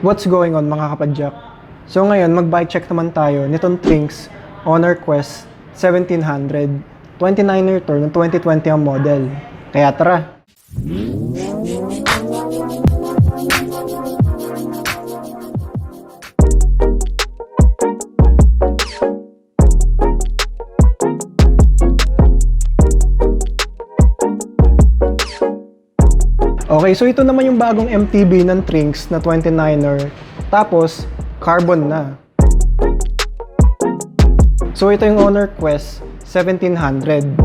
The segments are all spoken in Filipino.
What's going on mga kapadyak? So ngayon mag-bike check naman tayo nitong Trinx Honor Quest 1700 29er tour ng 2020 ang model. Kaya tara! Okay, so ito naman yung bagong MTB ng Trinx na 29er, tapos carbon na. So ito yung Honor Quest 1700.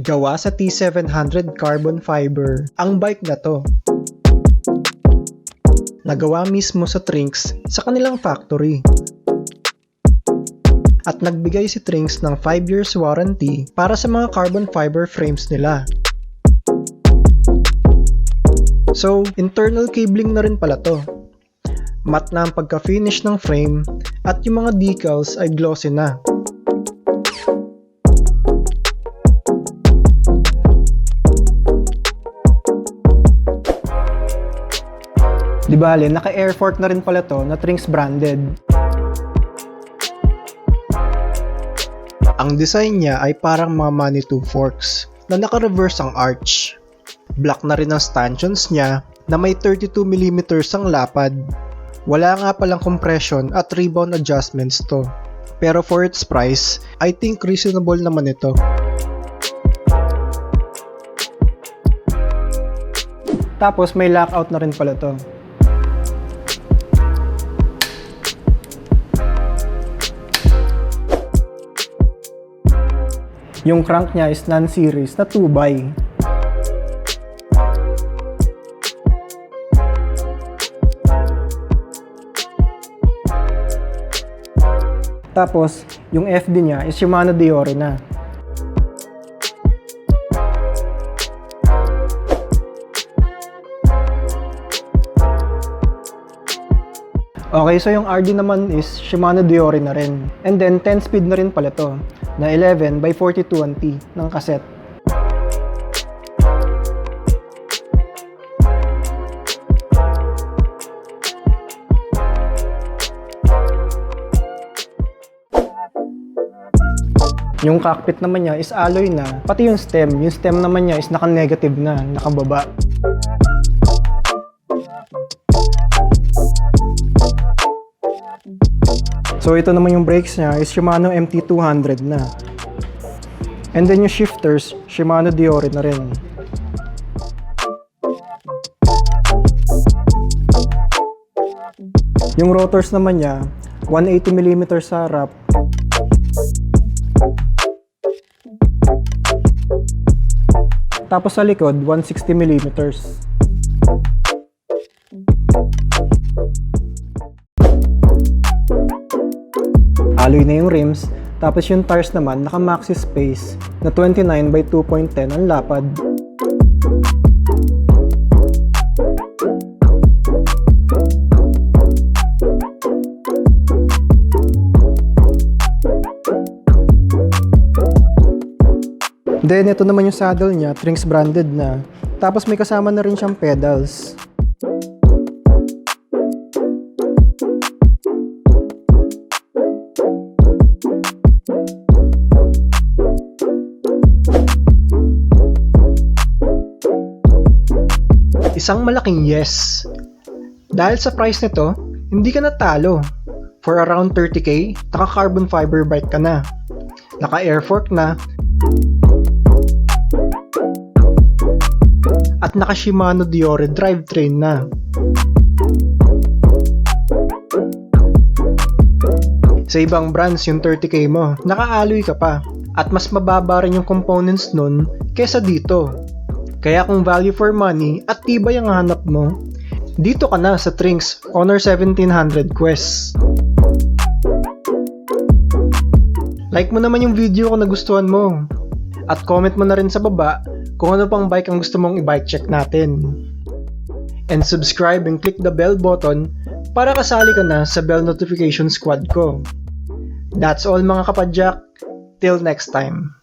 Gawa sa T700 carbon fiber ang bike na to. Nagawa mismo sa Trinx sa kanilang factory. At nagbigay si Trinx ng 5 years warranty para sa mga carbon fiber frames nila. So, internal cabling na rin pala to. Matte na ang pagka-finish ng frame at yung mga decals ay glossy na. Di bale, naka-Airfork na rin pala to na Trinx branded. Ang design niya ay parang mga Manitou forks na naka-reverse ang arch. Black na rin ang stanchions niya na may 32mm ang lapad. Wala nga palang compression at rebound adjustments to. Pero for its price, I think reasonable naman ito. Tapos may lockout na rin pala to. Yung crank niya is non-series na 2x. Tapos, yung FD niya is Shimano Deore na. Okay, so yung RD naman is Shimano Deore na rin. And then, 10-speed na rin pala to, na 11x42 ng cassette. Yung cockpit naman niya is alloy na, pati yung stem naman niya is naka-negative na, nakababa. So ito naman yung brakes niya is Shimano MT200 na. And then yung shifters, Shimano Deore na rin. Yung rotors naman niya, 180mm sa harap. Tapos sa likod, 160mm. Alloy na yung rims, tapos yung tires naman naka-maxi space na 29x2.10 ang lapad. Then ito naman yung saddle niya, Trinx branded na. Tapos may kasama na rin siyang pedals. Isang malaking yes. Dahil sa price nito, hindi ka natalo. For around 30k, naka-carbon fiber bike ka na. Naka-Airfork na. At naka-Shimano Deore Drivetrain na. Sa ibang brands yung 30k mo, naka-alloy ka pa. At mas mababa rin yung components nun kesa dito. Kaya kung value for money at tibay ang hanap mo, dito ka na sa Trinx Honor 1700 Quest. Like mo naman yung video kung nagustuhan mo. At comment mo na rin sa baba kung ano pang bike ang gusto mong i-bike check natin. And subscribe and click the bell button para kasali ka na sa bell notification squad ko. That's all mga kapadyak. Till next time.